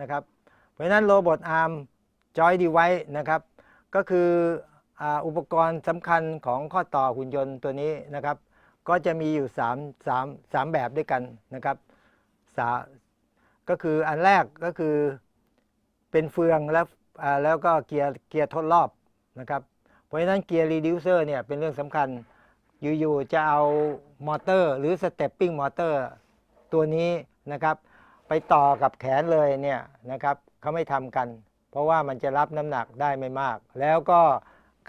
นะครับเพราะฉะนั้นโรบอทอาร์มจอยดีไวซ์นะครับก็คืออุปกรณ์สำคัญของข้อต่อหุ่นยนต์ตัวนี้นะครับก็จะมีอยู่3แบบด้วยกันนะครับก็คืออันแรกก็คือเป็นเฟืองแล้วก็เกียร์ทดรอบนะครับเพราะฉะนั้นเกียร์รีดิวเซอร์เนี่ยเป็นเรื่องสำคัญอยู่ๆจะเอามอเตอร์หรือสเตปปิ้งมอเตอร์ตัวนี้นะครับไปต่อกับแขนเลยเนี่ยนะครับเขาไม่ทำกันเพราะว่ามันจะรับน้ำหนักได้ไม่มากแล้วก็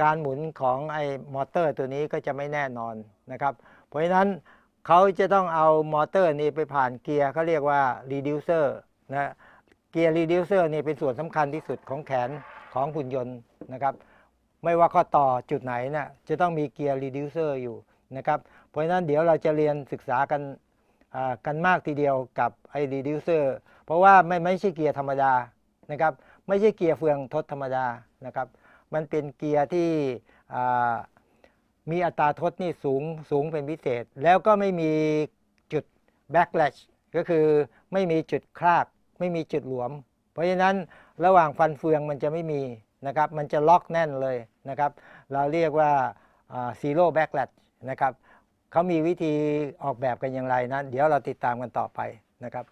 การหมุนของไอ้มอเตอร์ตัวนี้ก็จะไม่แน่นอนนะครับเพราะฉะนั้นเขาจะต้องเอามอเตอร์นี้ไปผ่านเกียร์เขาเรียกว่ารีดิวเซอร์นะเกียร์รีดิวเซอร์นี่เป็นส่วนสำคัญที่สุดของแขนของหุ่นยนต์นะครับไม่ว่าข้อต่อจุดไหนนะจะต้องมีเกียร์รีดิวเซอร์อยู่นะครับเพราะฉะนั้นเดี๋ยวเราจะเรียนศึกษากันมากทีเดียวกับไอ้รีดิวเซอร์เพราะว่าไม่ใช่เกียร์ธรรมดานะครับไม่ใช่เกียร์เฟืองทดธรรมดานะครับมันเป็นเกียร์ที่มีอัตราทดนี่สูงเป็นพิเศษแล้วก็ไม่มีจุด backlash ก็คือไม่มีจุดคลากไม่มีจุดหลวมเพราะฉะนั้นระหว่างฟันเฟืองมันจะไม่มีนะครับมันจะล็อกแน่นเลยนะครับเราเรียกว่าzero backlash นะครับเขามีวิธีออกแบบกันอย่างไรนะเดี๋ยวเราติดตามกันต่อไปนะครับ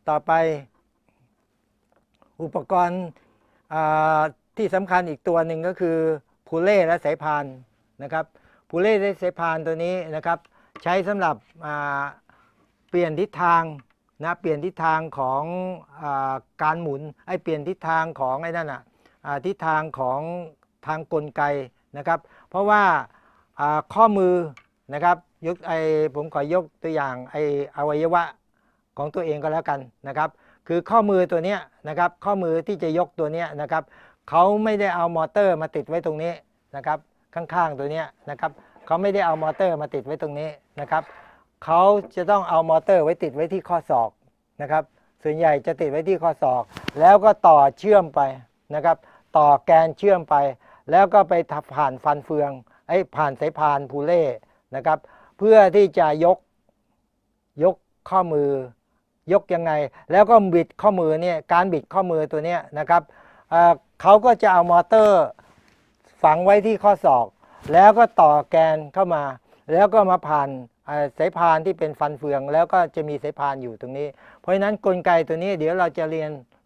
ต่อไปอุปกรณ์ที่สำคัญอีกตัวหนึ่งก็คือพูเล่และสายพานนะครับพูเล่และสายพานตัวนี้นะครับใช้สำหรับเปลี่ยนทิศทางนะเปลี่ยนทิศทางของการหมุนเปลี่ยนทิศทางของไอ้นั่นทิศทางของทางกลไกนะครับเพราะว่าข้อมือนะครับผมขอยกตัวอย่างอวัยวะของตัวเองก็แล้วกันนะครับคือข้อมือตัวนี้นะครับข้อมือที่จะยกตัวนี้นะครับเขาไม่ได้เอามอเตอร์มาติดไว้ตรงนี้นะครับข้างๆตัวนี้นะครับเขาไม่ได้เอามอเตอร์มาติดไว้ตรงนี้นะครับเขาจะต้องเอามอเตอร์ไว้ติดไว้ที่ข้อศอกนะครับส่วนใหญ่จะติดไว้ที่ข้อศอกแล้วก็ต่อเชื่อมไปนะครับต่อแกนเชื่อมไปแล้วก็ไปผ่านฟันเฟืองผ่านสายพานพูเล่นะครับเพื่อที่จะยกข้อมือยกยังไงแล้วก็บิดข้อมือเนี่ยการบิดข้อมือตัวนี้นะครับเขาก็จะเอามอเตอร์ฝังไว้ที่ข้อศอกแล้วก็ต่อแกนเข้ามาแล้วก็มาผ่านสายพานที่เป็นฟันเฟืองแล้วก็จะมีสายพานอยู่ตรงนี้เพราะฉะนั้นกลไกตัวนี้เดี๋ยวเราจะ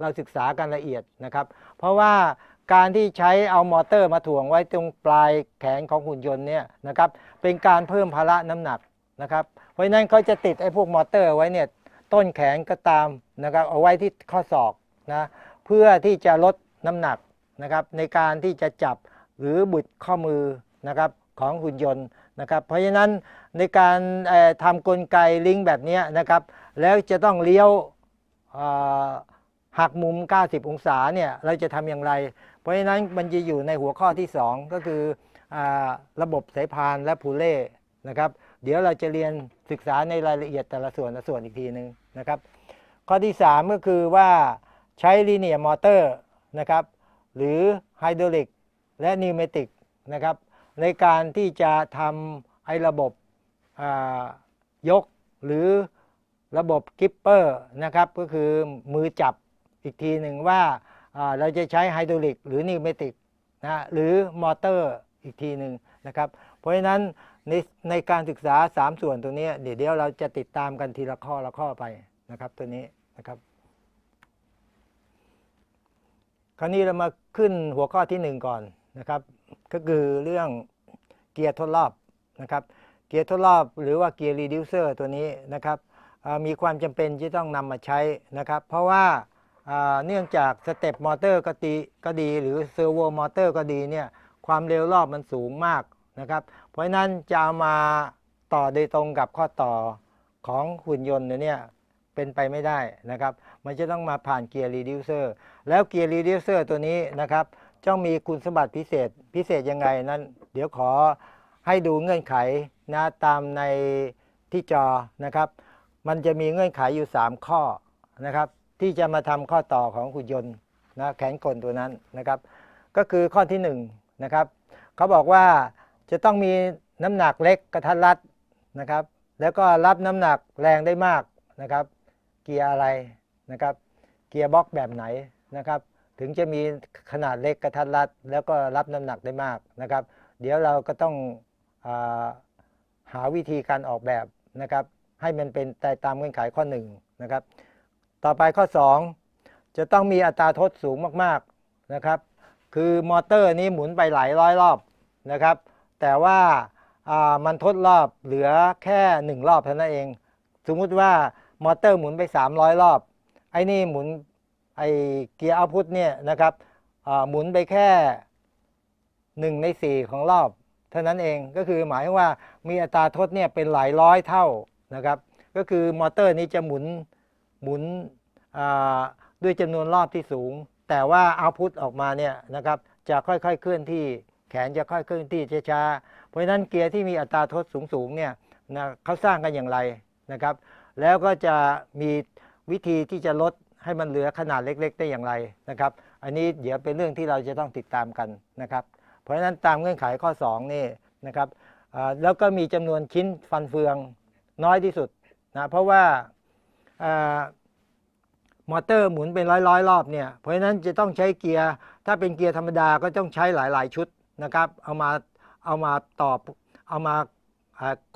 เราศึกษากันละเอียดนะครับเพราะว่าการที่ใช้เอามอเตอร์มาถ่วงไว้ตรงปลายแขนของหุ่นยนต์เนี่ยนะครับเป็นการเพิ่มภาระน้ำหนักนะครับเพราะฉะนั้นเขาจะติดพวกมอเตอร์ไว้เนี่ยต้นแขนก็ตามนะครับเอาไว้ที่ข้อศอกนะเพื่อที่จะลดน้ำหนักนะครับในการที่จะจับหรือบุดข้อมือนะครับของหุ่นยนต์นะครับเพราะฉะนั้นในการทำกลไกลิงก์แบบนี้นะครับแล้วจะต้องเลี้ยวหักมุม90องศาเนี่ยเราจะทำอย่างไรเพราะฉะนั้นมันจะอยู่ในหัวข้อที่2ก็คือระบบสายพานและพูเล่นะครับเดี๋ยวเราจะเรียนศึกษาในรายละเอียดแต่ละส่วนอีกทีนึงนะครับข้อที่3ก็คือว่าใช้ลีเนียร์มอเตอร์นะครับหรือไฮดรอลิกและนิวเมติกนะครับในการที่จะทำระบบยกหรือระบบกิปเปอร์นะครับก็คือมือจับอีกทีหนึ่งว่าเราจะใช้ไฮดรอลิกหรือนิวเมติกนะหรือมอเตอร์อีกทีหนึ่งนะครับเพราะฉะนั้นในการศึกษา3ส่วนตัวนี้เดี๋ยวเราจะติดตามกันทีละข้อไปนะครับตัวนี้นะครับคราวนี้เรามาขึ้นหัวข้อที่1ก่อนนะครับก็คือเรื่องเกียร์ทดรอบนะครับเกียร์ทดรอบหรือว่าเกียร์รีดิวเซอร์ตัวนี้นะครับมีความจำเป็นที่ต้องนำมาใช้นะครับเพราะว่าเนื่องจากสเต็ปมอเตอร์ก็ดีหรือเซอร์โวมอเตอร์ก็ดีเนี่ยความเร็วรอบมันสูงมากนะครับเพราะฉะนั้นจะเอามาต่อโดยตรงกับข้อต่อของหุ่นยนต์เนี่ยเป็นไปไม่ได้นะครับมันจะต้องมาผ่านเกียร์รีดิวเซอร์แล้วเกียร์รีดิวเซอร์ตัวนี้นะครับต้องมีคุณสมบัติพิเศษยังไงนั้นเดี๋ยวขอให้ดูเงื่อนไขนะตามในที่จอนะครับมันจะมีเงื่อนไขอยู่3ข้อนะครับที่จะมาทำข้อต่อของหุ่นยนต์นะแขนกลตัวนั้นนะครับก็คือข้อที่1นะครับเขาบอกว่าจะต้องมีน้ำหนักเล็กกระทัดรัดนะครับ แล้วก็รับน้ำหนักแรงได้มากนะครับเกียร์อะไรนะครับเกียร์บล็อกแบบไหนนะครับถึงจะมีขนาดเล็กกระทัดรัดแล้วก็รับน้ำหนักได้มากนะครับเดี๋ยวเราก็ต้องหาวิธีการออกแบบนะครับให้มันเป็นตามเงื่อนไขข้อ1นะครับต่อไปข้อ2จะต้องมีอัตราทดสูงมากๆนะครับคือมอเตอร์นี้หมุนไปหลายร้อยรอบนะครับแต่ว่ามันทดรอบเหลือแค่1รอบเท่านั้นเองสมมุติว่ามอเตอร์หมุนไป300รอบไอ้นี่หมุนไอเกียร์เอาท์พุตเนี่ยนะครับหมุนไปแค่1 ใน 4ของรอบเท่านั้นเองก็คือหมายว่ามีอัตราทดเนี่ยเป็นหลายร้อยเท่านะครับก็คือมอเตอร์นี้จะหมุนด้วยจำนวนรอบที่สูงแต่ว่าเอาท์พุตออกมาเนี่ยนะครับจะค่อยๆเคลื่อนที่แขนจะค่อยเคลื่อนที่ช้าๆเพราะฉะนั้นเกียร์ที่มีอัตราทดสูงๆเนี่ยนะเขาสร้างกันอย่างไรนะครับแล้วก็จะมีวิธีที่จะลดให้มันเหลือขนาดเล็กๆได้อย่างไรนะครับอันนี้เดี๋ยวเป็นเรื่องที่เราจะต้องติดตามกันนะครับเพราะฉะนั้นตามเงื่อนไขข้อ2นี่นะครับแล้วก็มีจำนวนชิ้นฟันเฟืองน้อยที่สุดนะเพราะว่ามอเตอร์หมุนเป็นร้อยรอบเนี่ยเพราะฉะนั้นจะต้องใช้เกียร์ถ้าเป็นเกียร์ธรรมดาก็ต้องใช้หลายๆชุดนะครับเอามาต่อเอามา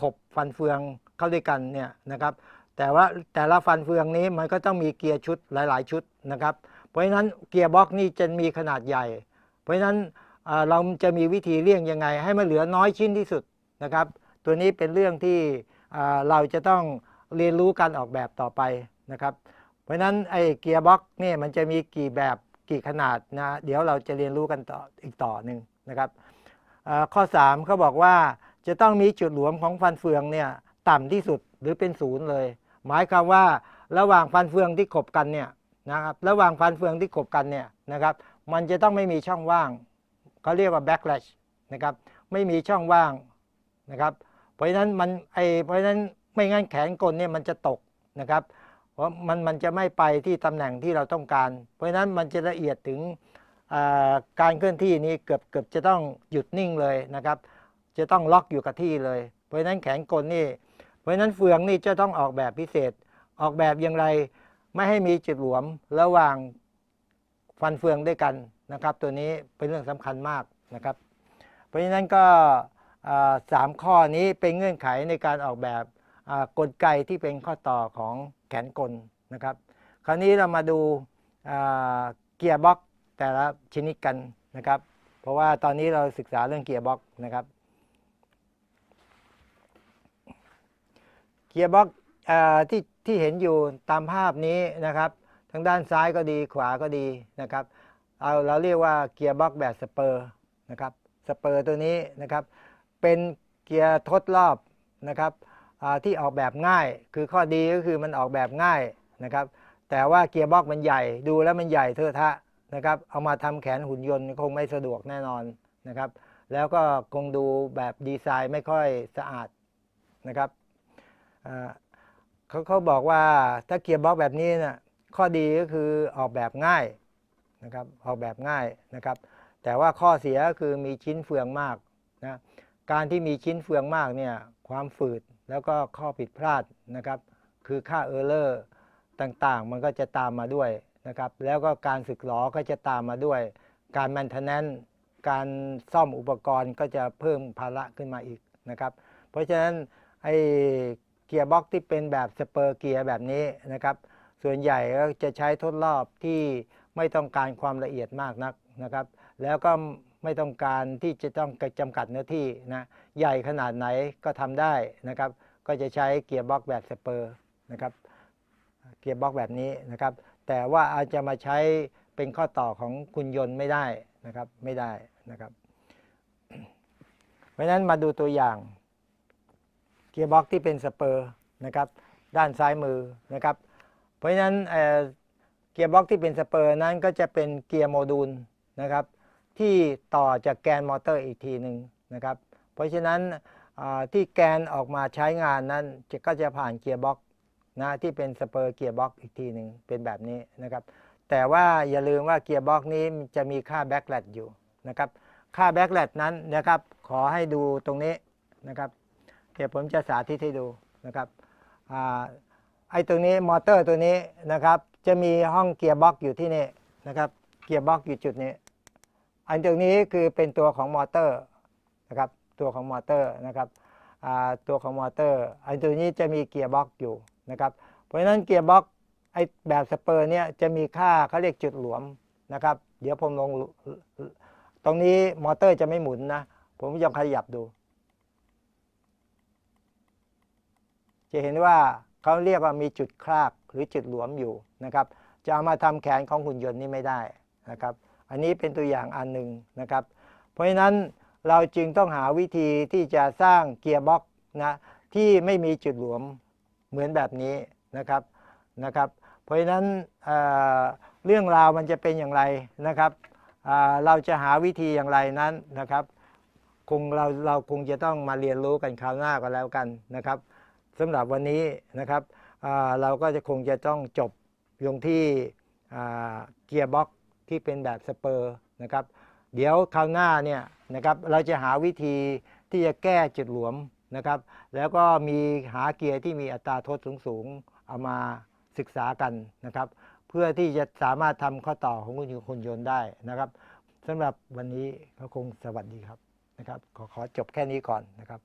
ขบฟันเฟืองเข้าด้วยกันเนี่ยนะครับแต่ว่าแต่ละฟันเฟืองนี้มันก็ต้องมีเกียร์ชุดหลายๆชุดนะครับเพราะฉะนั้นเกียร์บล็อกนี่จะมีขนาดใหญ่เพราะฉะนั้นเราจะมีวิธีเลี่ยงยังไงให้มันเหลือน้อยชิ้นที่สุดนะครับตัวนี้เป็นเรื่องที่เราจะต้องเรียนรู้การออกแบบต่อไปนะครับเพราะฉะนั้นไอ้เกียร์บล็อกนี่มันจะมีกี่แบบกี่ขนาดนะเดี๋ยวเราจะเรียนรู้กันต่ออีกต่อหนึ่งนะครับข้อ3เขาบอกว่าจะต้องมีจุดหลวมของฟันเฟืองเนี่ยต่ำที่สุดหรือเป็น0เลยหมายความว่าระหว่างฟันเฟืองที่ขบกันเนี่ยนะครับระหว่างฟันเฟืองที่ขบกันเนี่ยนะครับมันจะต้องไม่มีช่องว่างเขาเรียกว่า backlash นะครับไม่มีช่องว่างนะครับเพราะฉะนั้นเพราะฉะนั้นไม่งั้นแขนกลเนี่ยมันจะตกนะครับเพราะมันจะไม่ไปที่ตำแหน่งที่เราต้องการเพราะฉะนั้นมันจะละเอียดถึงการเคลื่อนที่นี้เกือบจะต้องหยุดนิ่งเลยนะครับจะต้องล็อกอยู่กับที่เลยเพราะฉะนั้นแขนกลนี่เพราะฉะนั้นเฟืองนี่จะต้องออกแบบพิเศษออกแบบอย่างไรไม่ให้มีจุดหลวมระหว่างฟันเฟืองด้วยกันนะครับตัวนี้เป็นเรื่องสำคัญมากนะครับเพราะฉะนั้นก็3ข้อนี้เป็นเงื่อนไขในการออกแบบกลไกที่เป็นข้อต่อของแขนกลนะครับคราวนี้เรามาดูเกียร์บล็อกแต่ละชนิดกันนะครับเพราะว่าตอนนี้เราศึกษาเรื่องเกียร์บล็อกนะครับเกียร์บล็อกที่เห็นอยู่ตามภาพนี้นะครับทางด้านซ้ายก็ดีขวาก็ดีนะครับเราเรียกว่าเกียร์บล็อกแบบสเปอร์นะครับสเปอร์ตัวนี้นะครับเป็นเกียร์ทดรอบนะครับที่ออกแบบง่ายคือข้อดีก็คือมันออกแบบง่ายนะครับแต่ว่าเกียร์บล็อกมันใหญ่ดูแล้วมันใหญ่เทอะทะนะครับเอามาทำแขนหุ่นยนต์คงไม่สะดวกแน่นอนนะครับแล้วก็คงดูแบบดีไซน์ไม่ค่อยสะอาดนะครับเขาบอกว่าถ้าเกียร์บล็อกแบบนี้นะข้อดีก็คือออกแบบง่ายนะครับออกแบบง่ายนะครับแต่ว่าข้อเสียคือมีชิ้นเฟืองมากนะการที่มีชิ้นเฟืองมากเนี่ยความฝืดแล้วก็ข้อผิดพลาดนะครับคือค่าเออร์เลอร์ต่างๆมันก็จะตามมาด้วยนะครับแล้วก็การสึกหรอก็จะตามมาด้วยการแมนเทนแนนซ์การซ่อมอุปกรณ์ก็จะเพิ่มภาระขึ้นมาอีกนะครับเพราะฉะนั้นไอ้เกียร์บล็อกที่เป็นแบบสเปอร์เกียร์แบบนี้นะครับส่วนใหญ่ก็จะใช้ทดรอบที่ไม่ต้องการความละเอียดมากนักนะครับแล้วก็ไม่ต้องการที่จะต้องจำกัดเนื้อที่นะใหญ่ขนาดไหนก็ทำได้นะครับก็จะใช้เกียร์บล็อกแบบสเปอร์นะครับเกียร์บล็อกแบบนี้นะครับแต่ว่าอาจจะมาใช้เป็นข้อต่อของหุ่นยนต์ไม่ได้นะครับไม่ได้นะครับเพราะฉะนั้นมาดูตัวอย่างเกียร์บล็อกที่เป็นสเปอร์นะครับด้านซ้ายมือนะครับเพราะฉะนั้นเกียร์บล็อกที่เป็นสเปอร์นั้นก็จะเป็นเกียร์โมดูลนะครับที่ต่อจากแกนมอเตอร์อีกทีหนึ่งนะครับเพราะฉะนั้นที่แกนออกมาใช้งานนั้นก็จะผ่านเกียร์บล็อกนะที่เป็นสเปอร์เกียร์บล็อกอีกทีหนึ่งเป็นแบบนี้นะครับแต่ว่าอย่าลืมว่าเกียร์บล็อกนี้จะมีค่าแบ็กแลชอยู่นะครับค่าแบ็กแลชนั้นนะครับขอให้ดูตรงนี้นะครับเดี๋ยวผมจะสาธิตให้ดู นะครับไอ้ตรงนี้มอเตอร์ตัวนี้นะครับจะมีห้องเกียร์บ็อกอยู่ที่นี่นะครับเกียร์บ็อกอยู่จุดนี้อันตรงนี้คือเป็นตัวของมอเตอร์นะครับตัวของมอเตอร์นะครับตัวของมอเตอร์อันตัวนี้จะมีเกียร์บ็อกอยู่นะครับเพราะฉะนั้นเกียร์บ็อกไอ้แบบสเปอร์เนี่ยจะมีค่าเขาเรียกจุดหลวมนะครับเดี๋ยวผมลงตรงนี้มอเตอร์จะไม่หมุนนะผมลองขยับดูจะเห็นว่าเขาเรียกว่ามีจุดครากหรือจุดหลวมอยู่นะครับจะเอามาทำแขนของหุ่นยนต์นี่ไม่ได้นะครับอันนี้เป็นตัวอย่างอันหนึ่งนะครับเพราะฉะนั้นเราจึงต้องหาวิธีที่จะสร้างเกียร์บ็อกนะที่ไม่มีจุดหลวมเหมือนแบบนี้นะครับเพราะฉะนั้นเรื่องราวมันจะเป็นอย่างไรนะครับเราจะหาวิธีอย่างไรนั้นนะครับเราคงจะต้องมาเรียนรู้กันคราวหน้าก็แล้วกันนะครับสำหรับวันนี้นะครับเราก็คงจะต้องจบลงที่เกียร์บ็อกที่เป็นแบบสเปอร์นะครับเดี๋ยวคราวหน้าเนี่ยนะครับเราจะหาวิธีที่จะแก้จุดหลวมนะครับแล้วก็หาเกียร์ที่มีอัตราโทษสูงเอามาศึกษากันนะครับเพื่อที่จะสามารถทำข้อต่อของหุ่นยนต์ได้นะครับสำหรับวันนี้ก็คงสวัสดีครับนะครับขอจบแค่นี้ก่อนนะครับ